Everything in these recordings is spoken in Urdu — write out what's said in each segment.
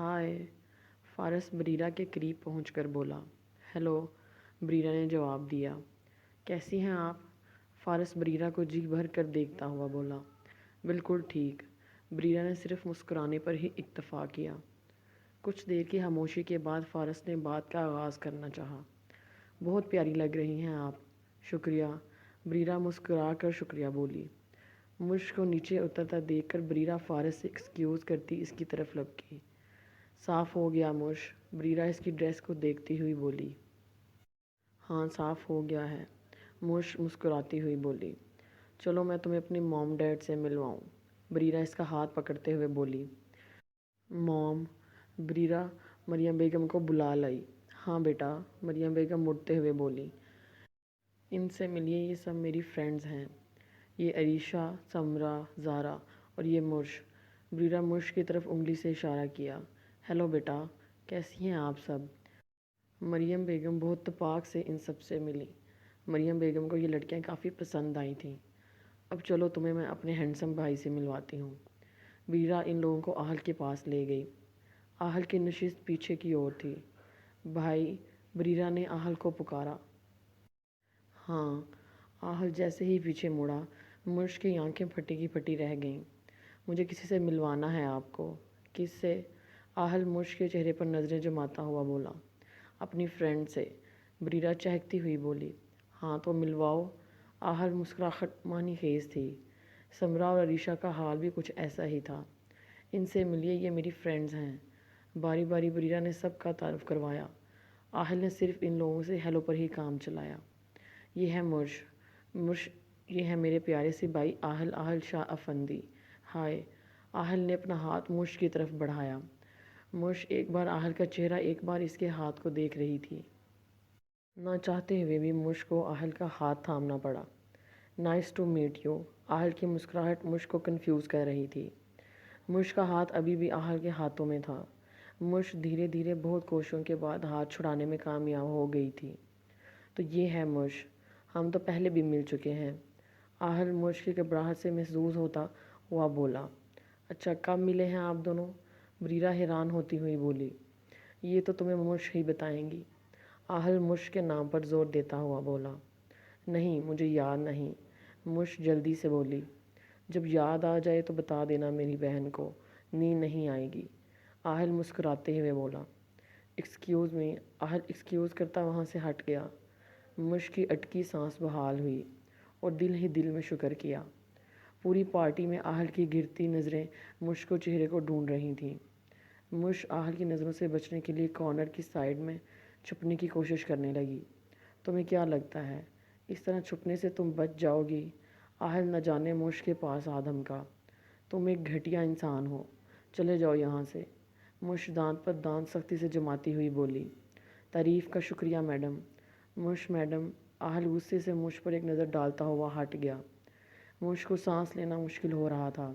ہائے، فارس بریرہ کے قریب پہنچ کر بولا۔ ہیلو، بریرہ نے جواب دیا۔ کیسی ہیں آپ؟ فارس بریرہ کو جی بھر کر دیکھتا ہوا بولا۔ بالکل ٹھیک۔ بریرہ نے صرف مسکرانے پر ہی اکتفا کیا۔ کچھ دیر کی خاموشی کے بعد فارس نے بات کا آغاز کرنا چاہا۔ بہت پیاری لگ رہی ہیں آپ۔ شکریہ، بریرہ مسکرا کر شکریہ بولی۔ مشک کو نیچے اترتا دیکھ کر بریرہ فارس سے ایکسکیوز کرتی اس کی طرف لپکی۔ صاف ہو گیا مشک، بریرہ اس کی ڈریس کو دیکھتی ہوئی بولی۔ ہاں صاف ہو گیا ہے، مشک مسکراتی ہوئی بولی۔ چلو میں تمہیں اپنی موم ڈیڈ سے ملواؤں، بریرہ اس کا ہاتھ پکڑتے ہوئے بولی۔ موم؟ بریرہ مریم بیگم کو بلا لائی۔ ہاں بیٹا، مریم بیگم مڑتے ہوئے بولی۔ ان سے ملیے، یہ سب میری فرینڈز ہیں۔ یہ عریشہ، سمرہ، زارا اور یہ مرش۔ بریرہ مرش کی طرف انگلی سے اشارہ کیا۔ ہیلو بیٹا، کیسی ہیں آپ سب؟ مریم بیگم بہت اتفاق سے ان سب سے ملی۔ مریم بیگم کو یہ لڑکیاں کافی پسند آئی تھیں۔ اب چلو تمہیں میں اپنے ہینڈسم بھائی سے ملواتی ہوں۔ بریرہ ان لوگوں کو آہل کے پاس لے گئی۔ آہل کی نشست پیچھے کی اور تھی۔ بھائی، بریرہ نے آہل کو پکارا۔ ہاں، آہل جیسے ہی پیچھے مڑا، مرش کی آنکھیں پھٹی کی پھٹی رہ گئیں۔ مجھے کسی سے ملوانا ہے آپ کو۔ کس سے؟ آہل مرش کے چہرے پر نظریں جماتا ہوا بولا۔ اپنی فرینڈ سے، بریرہ چہکتی ہوئی بولی۔ ہاں تو ملواؤ۔ آہل مسکراہٹ معنی خیز تھی۔ سمرہ اور عریشہ کا حال بھی کچھ ایسا ہی تھا۔ ان سے ملیے، یہ میری فرینڈز ہیں۔ باری باری بریرہ نے سب کا تعارف کروایا۔ آہل نے صرف ان لوگوں سے ہیلو پر ہی کام چلایا۔ یہ ہے مرش، یہ ہے میرے پیارے سے بھائی آہل شاہ افندی۔ ہائے، آہل نے اپنا ہاتھ مرش کی طرف بڑھایا۔ مرش ایک بار آہل کا چہرہ ایک بار اس کے ہاتھ کو دیکھ رہی تھی۔ نہ چاہتے ہوئے بھی مرش کو آہل کا ہاتھ تھامنا پڑا۔ Nice to meet you. Ahil کی مسکراہٹ مرش کو کنفیوز کر رہی تھی۔ مرش کا ہاتھ ابھی بھی آہل کے ہاتھوں میں تھا۔ مرش دھیرے دھیرے بہت کوششوں کے بعد ہاتھ چھڑانے میں کامیاب ہو گئی تھی۔ تو یہ ہے مرش، ہم تو پہلے بھی مل چکے ہیں، آہل مرش کی گھبراہٹ سے محظوظ ہوتا ہوا بولا۔ اچھا، کب ملے ہیں آپ دونوں؟ بریرہ حیران ہوتی ہوئی بولی۔ یہ تو تمہیں مرش ہی بتائیں گی، آہل مرش کے نام پر زور دیتا ہوا بولا۔ نہیں، مجھے یاد نہیں، مرش جلدی سے بولی۔ جب یاد آ جائے تو بتا دینا میری بہن کو، نیند نہیں آئے گی، آہل مسکراتے ہوئے بولا۔ ایکسکیوز می، آہل ایکسکیوز کرتا وہاں سے ہٹ گیا۔ مرش کی اٹکی سانس بحال ہوئی اور دل ہی دل میں شکر کیا۔ پوری پارٹی میں آہل کی گرتی نظریں مرش کو چہرے کو ڈھونڈ رہی تھیں۔ مرش آہل کی نظروں سے بچنے کے لیے کارنر کی سائیڈ میں چھپنے کی کوشش کرنے لگی۔ تمہیں کیا لگتا ہے اس طرح چھپنے سے تم بچ جاؤ گی؟ آہل نہ جانے مرش کے پاس آدم کا۔ تم ایک گھٹیا انسان ہو، چلے جاؤ یہاں سے، مرش دانت پر دانت سختی سے جماتی ہوئی بولی۔ تعریف کا شکریہ میڈم۔ مرش میڈم؟ آہل غصے سے مرش پر ایک نظر ڈالتا ہوا ہٹ گیا۔ مرش کو سانس لینا مشکل ہو رہا تھا۔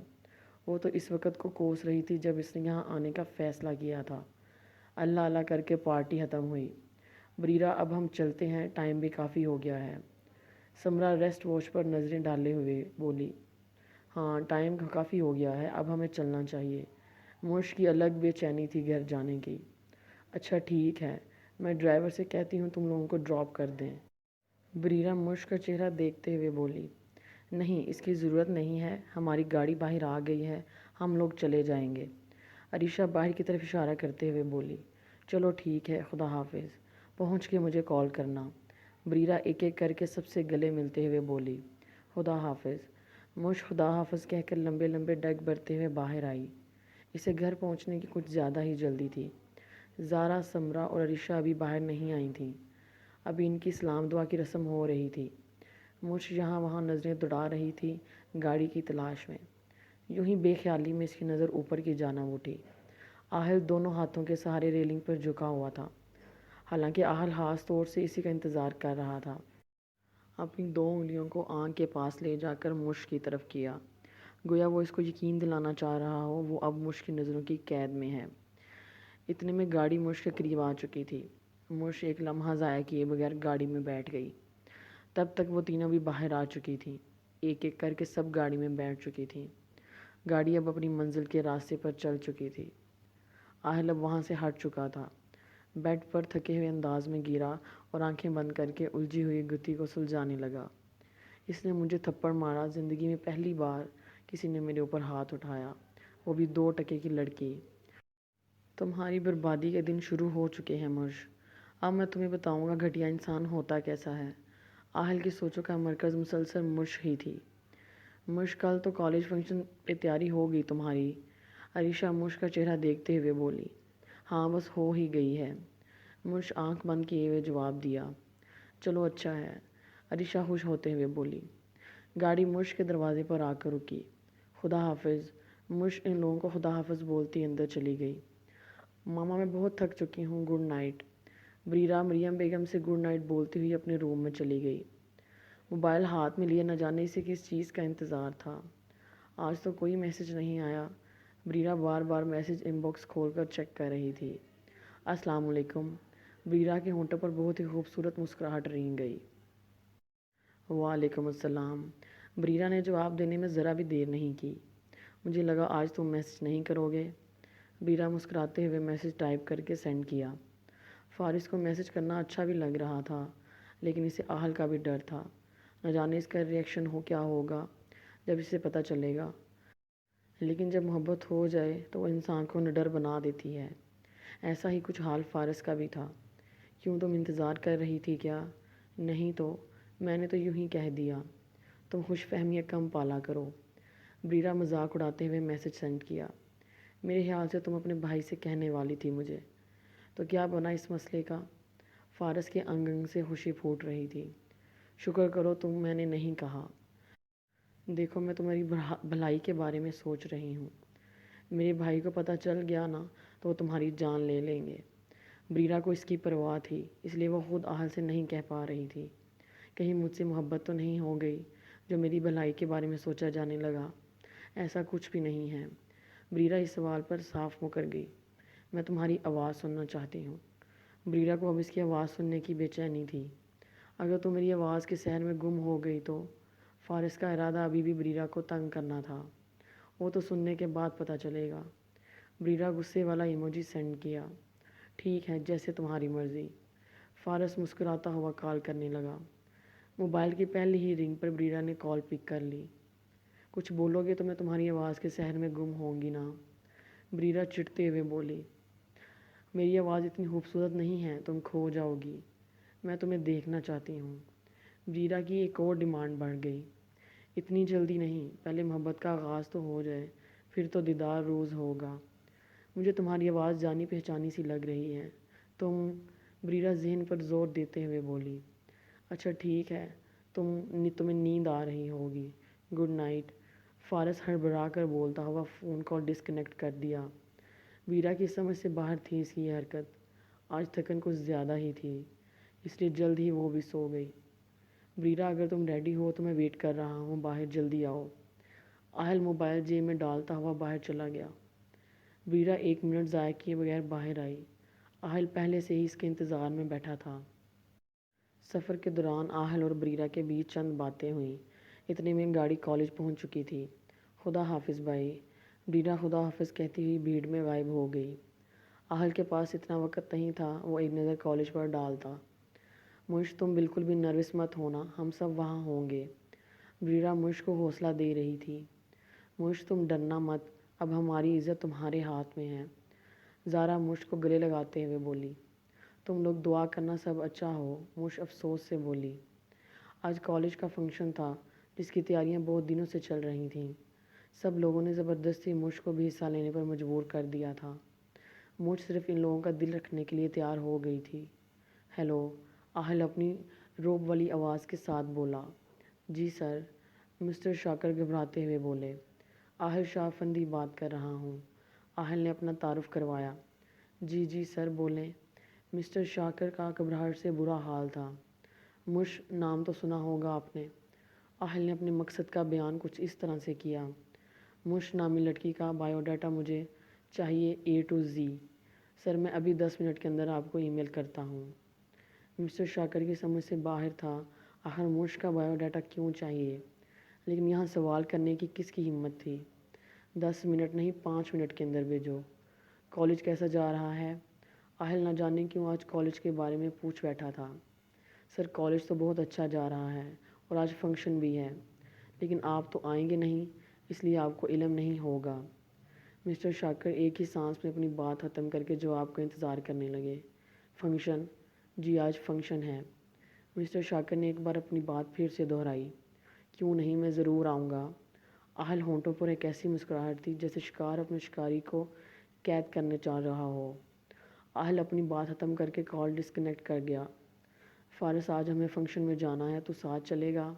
وہ تو اس وقت کو کوس رہی تھی جب اس نے یہاں آنے کا فیصلہ کیا تھا۔ اللہ اللہ کر کے پارٹی ختم ہوئی۔ بریرہ اب ہم چلتے ہیں، ٹائم بھی کافی ہو گیا ہے۔ سمرہ ریسٹ واچ پر نظریں ڈالے ہوئے بولی۔ ہاں ٹائم کافی ہو گیا ہے، اب ہمیں چلنا چاہیے۔ مرش کی الگ بے چینی تھی گھر جانے کی۔ اچھا ٹھیک ہے، میں ڈرائیور سے کہتی ہوں تم لوگوں کو ڈراپ کر دیں۔ بریرہ مرش کا چہرہ دیکھتے ہوئے بولی۔ نہیں، اس کی ضرورت نہیں ہے، ہماری گاڑی باہر آ گئی ہے، ہم لوگ چلے جائیں گے۔ عریشہ باہر کی طرف اشارہ کرتے ہوئے بولی۔ چلو ٹھیک ہے، خدا حافظ، پہنچ کے مجھے کال کرنا۔ بریرہ ایک ایک کر کے سب سے گلے ملتے ہوئے بولی۔ خدا حافظ۔ مرش خدا حافظ کہہ کر لمبے لمبے ڈگ بھرتے ہوئے باہر آئی۔ اسے گھر پہنچنے کی کچھ زیادہ ہی جلدی تھی۔ زارا، سمرہ اور عریشہ ابھی باہر نہیں آئی تھیں۔ ابھی ان کی سلام دعا کی رسم ہو رہی تھی۔ مرش یہاں وہاں نظریں دوڑا رہی تھی گاڑی کی تلاش میں۔ یوں ہی بے خیالی میں اس کی نظر اوپر کی جانب اٹھی۔ آہل دونوں ہاتھوں کے سہارے ریلنگ پر جھکا ہوا تھا، حالانکہ آہل خاص طور سے اسی کا انتظار کر رہا تھا۔ اپنی دو انگلیوں کو آنکھ کے پاس لے جا کر مرش کی طرف کیا، گویا وہ اس کو یقین دلانا چاہ رہا ہو وہ اب مرش کی نظروں کی قید میں ہے۔ اتنے میں گاڑی مرش کے قریب آ چکی تھی۔ مرش ایک لمحہ ضائع کیے بغیر گاڑی میں بیٹھ گئی۔ تب تک وہ تینوں بھی باہر آ چکی تھیں۔ ایک ایک کر کے سب گاڑی میں بیٹھ چکی تھیں۔ گاڑی اب اپنی منزل کے راستے پر چل چکی تھی۔ آہل اب وہاں سے ہٹ چکا تھا، بیڈ پر تھکے ہوئے انداز میں گرا اور آنکھیں بند کر کے الجھی ہوئی گتھی کو سلجھانے لگا۔ اس نے مجھے تھپڑ مارا، زندگی میں پہلی بار کسی نے میرے اوپر ہاتھ اٹھایا، وہ بھی 2 ٹکے کی لڑکی۔ تمہاری بربادی کے دن شروع ہو چکے ہیں مرش، اب میں تمہیں بتاؤں گا گھٹیا انسان ہوتا کیسا ہے۔ آہل کی سوچوں کا مرکز مسلسل مرش ہی تھی۔ مرش، کل تو کالج فنکشن پہ تیاری ہو گئی تمہاری؟ عریشہ مرش کا چہرہ دیکھتے ہوئے بولی۔ ہاں بس ہو ہی گئی ہے، مرش آنکھ بند کیے ہوئے جواب دیا۔ چلو اچھا ہے، عریشہ خوش ہوتے ہوئے بولی۔ گاڑی مرش کے دروازے پر آ کر رکی۔ خدا حافظ، مرش ان لوگوں کو خدا حافظ بولتی اندر چلی گئی۔ ماما میں بہت تھک چکی ہوں، گڈ نائٹ۔ بریرہ مریم بیگم سے گڈ نائٹ بولتی ہوئی اپنے روم میں چلی گئی۔ موبائل ہاتھ میں لیے نہ جانے اسے کس چیز کا انتظار تھا۔ آج تو کوئی میسج نہیں آیا۔ بریرہ بار بار میسج ان باکس کھول کر چیک کر رہی تھی۔ السلام علیکم۔ بریرہ کے ہونٹوں پر بہت ہی خوبصورت مسکراہٹ رنگ گئی۔ وعلیکم السلام۔ بریرہ نے جواب دینے میں ذرا بھی دیر نہیں کی۔ مجھے لگا آج تم میسج نہیں کرو گے۔ بریرہ مسکراتے ہوئے میسج ٹائپ کر کے سینڈ کیا۔ فارس کو میسج کرنا اچھا بھی لگ رہا تھا، لیکن اسے آہل کا بھی ڈر تھا، نہ جانے اس کا ریئیکشن کیا ہوگا جب اسے پتہ چلے گا۔ لیکن جب محبت ہو جائے تو وہ انسان کو نڈر بنا دیتی ہے۔ ایسا ہی کچھ حال فارس کا بھی تھا۔ کیوں تم انتظار کر رہی تھی کیا؟ نہیں تو میں نے تو یوں ہی کہہ دیا۔ تم خوش فہمیاں کم پالا کرو۔ بریرہ مذاق اڑاتے ہوئے میسج سینڈ کیا۔ میرے خیال سے تم اپنے بھائی سے کہنے والی تھی مجھے۔ تو کیا بنا اس مسئلے کا؟ فارس کے انگ انگ سے خوشی پھوٹ رہی تھی۔ شکر کرو تم میں نے نہیں کہا۔ دیکھو میں تمہاری بھلائی کے بارے میں سوچ رہی ہوں۔ میرے بھائی کو پتہ چل گیا نا تو وہ تمہاری جان لے لیں گے۔ بریرہ کو اس کی پرواہ تھی، اس لیے وہ خود آہل سے نہیں کہہ پا رہی تھی۔ کہیں مجھ سے محبت تو نہیں ہو گئی جو میری بھلائی کے بارے میں سوچا جانے لگا؟ ایسا کچھ بھی نہیں ہے۔ بریرہ اس سوال پر صاف مکر گئی۔ میں تمہاری آواز سننا چاہتی ہوں۔ بریرہ کو اب اس کی آواز سننے کی بے چینی تھی۔ اگر تو میری آواز کے صحن میں گم ہو گئی تو؟ فارس کا ارادہ ابھی بھی بریرہ کو تنگ کرنا تھا۔ وہ تو سننے کے بعد پتہ چلے گا۔ بریرہ غصے والا ایموجی سینڈ کیا۔ ٹھیک ہے، جیسے تمہاری مرضی۔ فارس مسکراتا ہوا کال کرنے لگا۔ موبائل کی پہلی ہی رنگ پر بریرہ نے کال پک کر لی۔ کچھ بولو گے تو میں تمہاری آواز کے صحن میں گم ہوں گی نا؟ بریرہ چڑھتے ہوئے بولی۔ میری آواز اتنی خوبصورت نہیں ہے تم کھو جاؤ گی۔ میں تمہیں دیکھنا چاہتی ہوں۔ بریرہ کی ایک اور ڈیمانڈ بڑھ گئی۔ اتنی جلدی نہیں، پہلے محبت کا آغاز تو ہو جائے، پھر تو دیدار روز ہوگا۔ مجھے تمہاری آواز جانی پہچانی سی لگ رہی ہے۔ بریرہ ذہن پر زور دیتے ہوئے بولی۔ اچھا ٹھیک ہے، تمہیں نیند آ رہی ہوگی، گڈ نائٹ۔ فارس ہڑبڑا کر بولتا ہوا فون کال ڈسکنیکٹ کر دیا۔ بریرہ کی سمجھ سے باہر تھی اس کی حرکت۔ آج تھکن کچھ زیادہ ہی تھی، اس لیے جلد ہی وہ بھی سو گئی۔ بریرہ اگر تم ریڈی ہو تو میں ویٹ کر رہا ہوں، باہر جلدی آؤ۔ آہل موبائل جیب میں ڈالتا ہوا باہر چلا گیا۔ بریرہ 1 منٹ ضائع کیے بغیر باہر آئی۔ آہل پہلے سے ہی اس کے انتظار میں بیٹھا تھا۔ سفر کے دوران آہل اور بریرہ کے بیچ چند باتیں ہوئیں۔ اتنے میں گاڑی کالج پہنچ چکی تھی۔ خدا حافظ بھائی۔ بریرہ خدا حافظ کہتی ہوئی بھیڑ میں غائب ہو گئی۔ آہل کے پاس اتنا وقت نہیں تھا، وہ ایک نظر کالج پر ڈالتا۔ مرش تم بالکل بھی نروس مت ہونا، ہم سب وہاں ہوں گے۔ بریرہ مرش کو حوصلہ دے رہی تھی۔ مرش تم ڈرنا مت، اب ہماری عزت تمہارے ہاتھ میں ہے، زارا مرش کو گلے لگاتے ہوئے بولی۔ تم لوگ دعا کرنا سب اچھا ہو، مرش افسوس سے بولی۔ آج کالج کا فنکشن تھا جس کی تیاریاں بہت دنوں سے چل رہی تھیں۔ سب لوگوں نے زبردستی مرش کو بھی حصہ لینے پر مجبور کر دیا تھا۔ مرش صرف ان لوگوں کا دل رکھنے کے لیے تیار ہو گئی تھی۔ ہیلو، آہل اپنی روب والی آواز کے ساتھ بولا۔ جی سر، مسٹر شاکر گھبراتے ہوئے بولے۔ آہل شاہ افندی بات کر رہا ہوں، آہل نے اپنا تعارف کروایا۔ جی جی سر بولیں۔ مسٹر شاکر کا گھبراہٹ سے برا حال تھا۔ مرش نام تو سنا ہوگا آپ نے؟ آہل نے اپنے مقصد کا بیان کچھ اس طرح سے کیا۔ مرش نامی لڑکی کا بائیو ڈاٹا مجھے چاہیے A to Z۔ سر میں ابھی 10 منٹ کے اندر آپ کو ای میل کرتا ہوں۔ مسٹر شاکر کی سمجھ سے باہر تھا، آخر مرش کا بائیو ڈاٹا کیوں چاہیے؟ لیکن یہاں سوال کرنے کی کس کی ہمت تھی؟ 10 منٹ نہیں 5 منٹ کے اندر بھیجو۔ کالج کیسا جا رہا ہے؟ آہل نہ جانے کیوں آج کالج کے بارے میں پوچھ بیٹھا تھا۔ سر کالج تو بہت اچھا جا رہا ہے اور آج فنکشن بھی ہے، لیکن آپ تو آئیں گے نہیں، اس لیے آپ کو علم نہیں ہوگا۔ مسٹر شاکر ایک ہی سانس میں اپنی بات ختم کر کے جواب کا انتظار کرنے لگے۔ فنکشن؟ جی آج فنکشن ہے۔ مسٹر شاکر نے ایک بار اپنی بات پھر سے دہرائی۔ کیوں نہیں، میں ضرور آؤں گا۔ آہل ہونٹوں پر ایک ایسی مسکراہٹ تھی جیسے شکار اپنے شکاری کو قید کرنے چاہ رہا ہو۔ آہل اپنی بات ختم کر کے کال ڈسکنیکٹ کر گیا۔ فارس آج ہمیں فنکشن میں جانا ہے، تو ساتھ چلے گا؟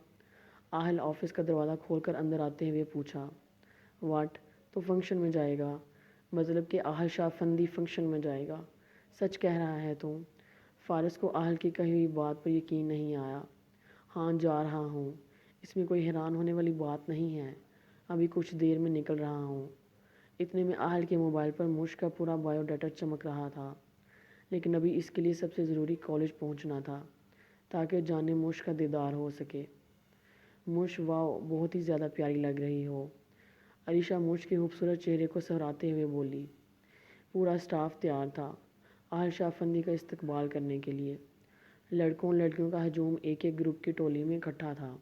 آہل آفس کا دروازہ کھول کر اندر آتے ہوئے پوچھا۔ واٹ؟ تو فنکشن میں جائے گا؟ مطلب کہ آہل شاہ افندی فنکشن میں جائے گا؟ سچ کہہ رہا ہے تو؟ فارس کو آہل کی کہی ہوئی بات پر یقین نہیں آیا۔ ہاں جا رہا ہوں، اس میں کوئی حیران ہونے والی بات نہیں ہے، ابھی کچھ دیر میں نکل رہا ہوں۔ اتنے میں آہل کے موبائل پر مشک کا پورا بایو ڈاٹا چمک رہا تھا، لیکن ابھی اس کے لیے سب سے ضروری کالج پہنچنا تھا تاکہ جانے مشک کا دیدار ہو سکے۔ مش واو، بہت ہی زیادہ پیاری لگ رہی ہو۔ عریشہ مش کے خوبصورت چہرے کو سہراتے ہوئے بولی۔ پورا اسٹاف تیار تھا آہل شاہ افندی کا استقبال کرنے کے لیے۔ لڑکوں لڑکیوں کا ہجوم ایک ایک گروپ کی ٹولی میں اکٹھا تھا۔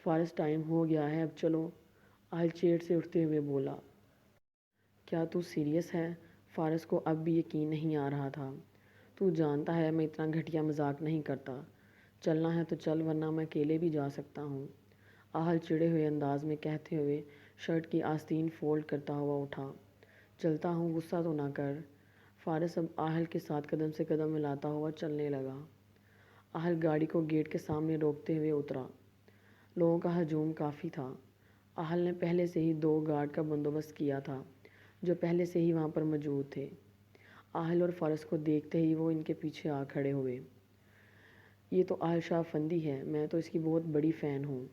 فارس ٹائم ہو گیا ہے، اب چلو، آہل چیئر سے اٹھتے ہوئے بولا۔ کیا تو سیریس ہے؟ فارس کو اب بھی یقین نہیں آ رہا تھا۔ تو جانتا ہے میں اتنا گھٹیا مذاق نہیں کرتا، چلنا ہے تو چل ورنہ میں اکیلے بھی جا سکتا ہوں، آہل چڑے ہوئے انداز میں کہتے ہوئے شرٹ کی آستین فولڈ کرتا ہوا اٹھا۔ چلتا ہوں، غصہ تو نہ کر۔ فارس اب آہل کے ساتھ قدم سے قدم ملاتا ہوا چلنے لگا۔ آہل گاڑی کو گیٹ کے سامنے روکتے ہوئے اترا۔ لوگوں کا ہجوم کافی تھا۔ آہل نے پہلے سے ہی 2 گارڈ کا بندوبست کیا تھا جو پہلے سے ہی وہاں پر موجود تھے۔ آہل اور فارس کو دیکھتے ہی وہ ان کے پیچھے آ کھڑے ہوئے۔ یہ تو آہل شاہ افندی ہے، میں تو اس کی بہت بڑی فین ہوں،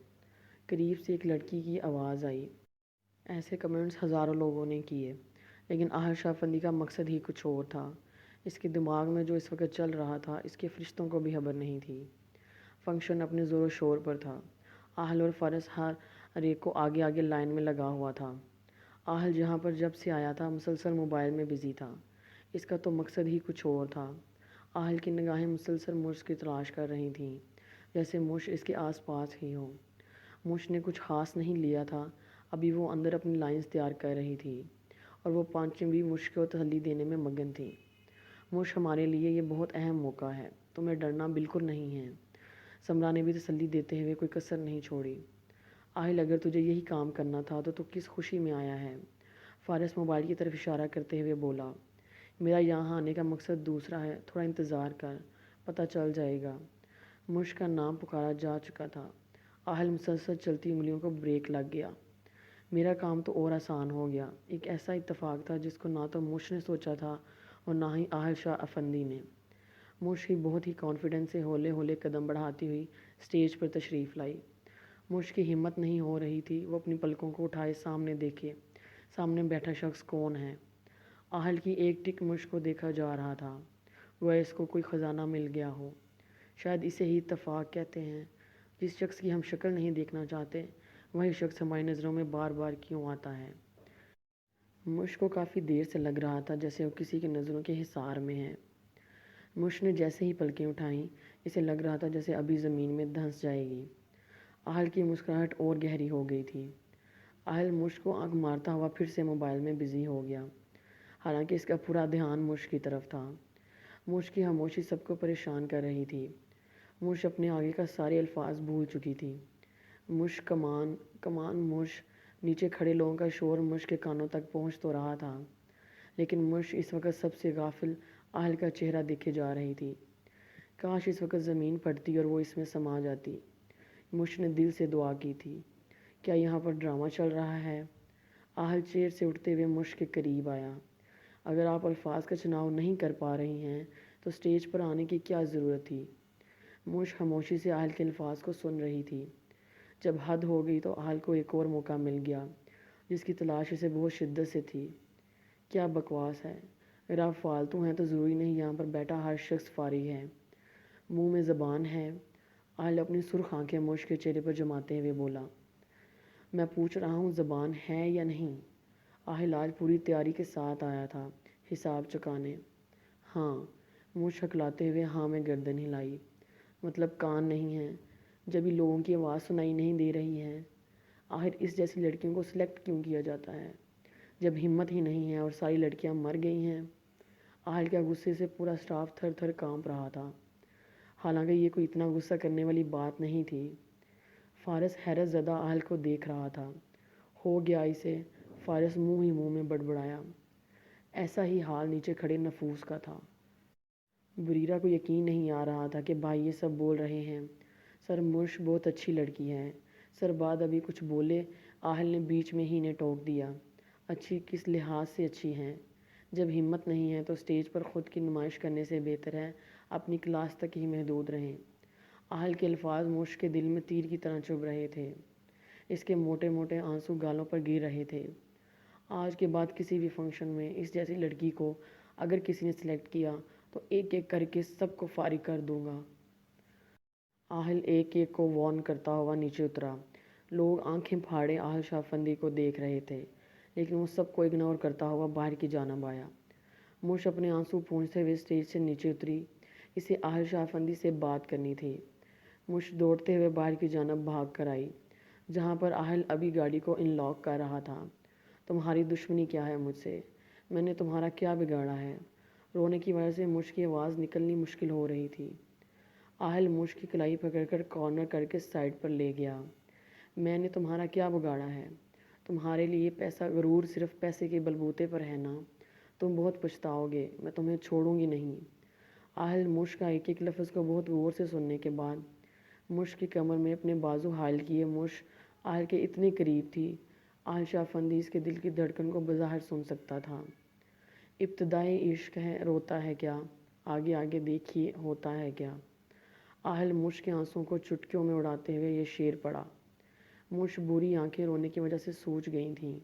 قریب سے ایک لڑکی کی آواز آئی۔ ایسے کمنٹس ہزاروں لوگوں نے کیے، لیکن آہل شاہ افندی کا مقصد ہی کچھ اور تھا۔ اس کے دماغ میں جو اس وقت چل رہا تھا اس کے فرشتوں کو بھی خبر نہیں تھی۔ فنکشن اپنے زور و شور پر تھا۔ آہل اور فارس ہر ایک کو آگے آگے لائن میں لگا ہوا تھا۔ آہل جہاں پر جب سے آیا تھا مسلسل موبائل میں بزی تھا، اس کا تو مقصد ہی کچھ اور تھا۔ آہل کی نگاہیں مسلسل مش کی تلاش کر رہی تھیں، جیسے مش اس کے آس پاس ہی ہو۔ مش نے کچھ خاص نہیں لیا تھا، ابھی وہ اندر اپنی لائنز تیار کر رہی تھی اور وہ پانچیں بھی مش کو تسلی دینے میں مگن تھیں۔ مش، ہمارے لیے یہ بہت اہم موقع ہے، تمہیں ڈرنا بالکل نہیں ہے۔ سمرا نے بھی تسلی دیتے ہوئے کوئی کسر نہیں چھوڑی۔ آہل، اگر تجھے یہی کام کرنا تھا تو کس خوشی میں آیا ہے؟ فارس موبائل کی طرف اشارہ کرتے ہوئے بولا۔ میرا یہاں آنے کا مقصد دوسرا ہے، تھوڑا انتظار کر، پتہ چل جائے گا۔ مش کا نام پکارا جا چکا تھا۔ آہل مسلسل چلتی انگلیوں کو بریک لگ گیا۔ میرا کام تو اور آسان ہو گیا۔ ایک ایسا اتفاق تھا جس کو نہ تو مش نے سوچا تھا اور نہ ہی آہل شاہ افندی نے۔ مش ہی بہت ہی کانفیڈنس سے ہولے ہولے قدم بڑھاتی ہوئی اسٹیج پر تشریف لائی۔ مش کی ہمت نہیں ہو رہی تھی وہ اپنی پلکوں کو اٹھائے سامنے دیکھے، سامنے بیٹھا شخص کون ہے۔ آہل کی ایک ٹک مش کو دیکھا جا رہا تھا، گویا اس کو کوئی خزانہ مل گیا ہو۔ شاید اسے ہی اتفاق کہتے ہیں۔ جس شخص کی ہم شکل نہیں دیکھنا چاہتے وہی شخص ہماری نظروں میں بار بار کیوں آتا ہے۔ مش کو کافی دیر سے لگ رہا تھا جیسے وہ کسی کی نظروں کے حصار میں ہے۔ مش نے جیسے ہی پلکیں اٹھائیں اسے لگ رہا تھا جیسے ابھی زمین میں دھنس جائے گی۔ آہل کی مسکراہٹ اور گہری ہو گئی تھی۔ آہل مش کو آنکھ مارتا ہوا پھر سے موبائل میں بزی ہو گیا، حالانکہ اس کا پورا دھیان مش کی طرف تھا۔ مش کی خاموشی سب کو پریشان کر رہی تھی۔ مش اپنے آگے کا سارے الفاظ بھول چکی تھی۔ مش، کمان کمان، مش۔ نیچے کھڑے لوگوں کا شور مش کے کانوں تک پہنچ تو رہا تھا، لیکن مش اس وقت سب سے غافل آہل کا چہرہ دیکھے جا رہی تھی۔ کاش اس وقت زمین پھٹتی اور وہ اس میں سما جاتی۔ مش نے دل سے دعا کی تھی۔ کیا یہاں پر ڈرامہ چل رہا ہے؟ آہل چیئر سے اٹھتے ہوئے مش کے قریب آیا۔ اگر آپ الفاظ کا چناؤ نہیں کر پا رہی ہیں تو اسٹیج پر آنے کی کیا ضرورت تھی؟ مش خاموشی سے آہل کے الفاظ کو سن رہی تھی۔ جب حد ہو گئی تو آہل کو ایک اور موقع مل گیا جس کی تلاش اسے بہت شدت سے تھی۔ کیا بکواس ہے! اگر آپ فالتو ہیں تو ضروری نہیں یہاں پر بیٹھا ہر شخص فارغ ہے۔ منہ میں زبان ہے؟ آہل اپنی سرخ آنکھیں مش کے چہرے پر جماتے ہوئے بولا۔ میں پوچھ رہا ہوں زبان ہے یا نہیں؟ آہل آج پوری تیاری کے ساتھ آیا تھا، حساب چکانے۔ ہاں، مجھ ہکلاتے ہوئے ہاں میں گردن ہلائی۔ مطلب کان نہیں ہیں، جبھی لوگوں کی آواز سنائی نہیں دے رہی ہے۔ آخر اس جیسی لڑکیوں کو سلیکٹ کیوں کیا جاتا ہے جب ہمت ہی نہیں ہے اور ساری لڑکیاں مر گئی ہیں؟ آہل کے غصے سے پورا اسٹاف تھر تھر کانپ رہا تھا، حالانکہ یہ کوئی اتنا غصہ کرنے والی بات نہیں تھی۔ فارس حیرت زدہ آہل کو دیکھ رہا تھا۔ ہو گیا اسے، فارس منہ ہی منہ میں بڑبڑایا۔ ایسا ہی حال نیچے کھڑے نفوس کا تھا۔ بریرہ کو یقین نہیں آ رہا تھا کہ بھائی یہ سب بول رہے ہیں۔ سر مرش بہت اچھی لڑکی ہے۔ سر بعد ابھی کچھ بولے، آہل نے بیچ میں ہی نے ٹوک دیا۔ اچھی کس لحاظ سے اچھی ہیں؟ جب ہمت نہیں ہے تو اسٹیج پر خود کی نمائش کرنے سے بہتر ہے اپنی کلاس تک ہی محدود رہیں۔ آہل کے الفاظ مرش کے دل میں تیر کی طرح چبھ رہے تھے۔ اس کے موٹے موٹے آنسو گالوں پر گر رہے تھے۔ آج کے بعد کسی بھی فنکشن میں اس جیسی لڑکی کو اگر کسی نے سلیکٹ کیا تو ایک ایک کر کے سب کو فارغ کر دوں گا۔ آہل ایک ایک کو وارن کرتا ہوا نیچے اترا۔ لوگ آنکھیں پھاڑے آہل شاہ افندی کو دیکھ رہے تھے، لیکن وہ سب کو اگنور کرتا ہوا باہر کی جانب آیا۔ مرش اپنے آنسو پونچھتے ہوئے اسٹیج سے نیچے اتری۔ اسے آہل شاہ افندی سے بات کرنی تھی۔ مرش دوڑتے ہوئے باہر کی جانب بھاگ کر آئی، جہاں پر آہل ابھی گاڑی کو ان لاک کر رہا تھا۔ تمہاری دشمنی کیا ہے مجھ سے؟ میں نے تمہارا کیا بگاڑا ہے؟ رونے کی وجہ سے مرش کی آواز نکلنی مشکل ہو رہی تھی۔ آہل مرش کی کلائی پکڑ کر کارنر کر کے سائڈ پر لے گیا۔ میں نے تمہارا کیا بگاڑا ہے؟ تمہارے لیے پیسہ غرور صرف پیسے کے بلبوتے پر ہے نا؟ تم بہت پچھتاؤ گے، میں تمہیں چھوڑوں گی نہیں۔ آہل مرش کا ایک ایک لفظ کو بہت غور سے سننے کے بعد مرش کی کمر میں اپنے بازو حائل کیے مرش آہل کے اتنے قریب تھی، آہل شاہ افندی اس کے دل کی دھڑکن کو بظاہر سن سکتا تھا۔ ابتدائی عشق ہے، روتا ہے کیا؟ آگے آگے دیکھیے ہوتا ہے کیا؟ آہل مرش کے آنسوں کو چٹکیوں میں اڑاتے ہوئے یہ شعر پڑھا۔ مرش بری آنکھیں رونے کی وجہ سے سوج گئی تھیں۔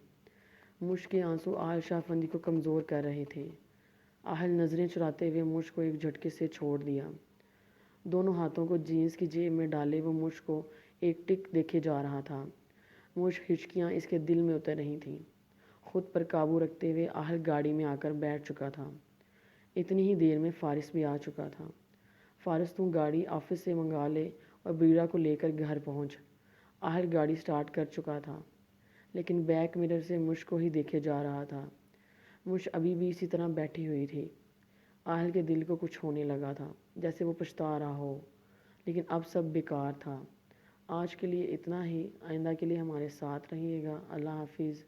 مرش کے آنسو آہل شاہ افندی کو کمزور کر رہے تھے۔ آہل نظریں چراتے ہوئے مرش کو ایک جھٹکے سے چھوڑ دیا۔ دونوں ہاتھوں کو جینس کی جیب میں ڈالے وہ مرش کو ایک ٹک دیکھے جا رہا تھا۔ مرش ہچکیاں اس کے دل میں اتر رہی تھیں۔ خود پر قابو رکھتے ہوئے آہل گاڑی میں آ کر بیٹھ چکا تھا۔ اتنی ہی دیر میں فارس بھی آ چکا تھا۔ فارس تو گاڑی آفس سے منگا لے اور بریرہ کو لے کر گھر پہنچ۔ آہل گاڑی سٹارٹ کر چکا تھا، لیکن بیک مرر سے مرش کو ہی دیکھے جا رہا تھا۔ مرش ابھی بھی اسی طرح بیٹھی ہوئی تھی۔ آہل کے دل کو کچھ ہونے لگا تھا، جیسے وہ پچھتا رہا ہو، لیکن اب سب بیکار تھا۔ آج کے لیے اتنا ہی، آئندہ کے لیے ہمارے ساتھ رہیے گا۔ اللہ حافظ۔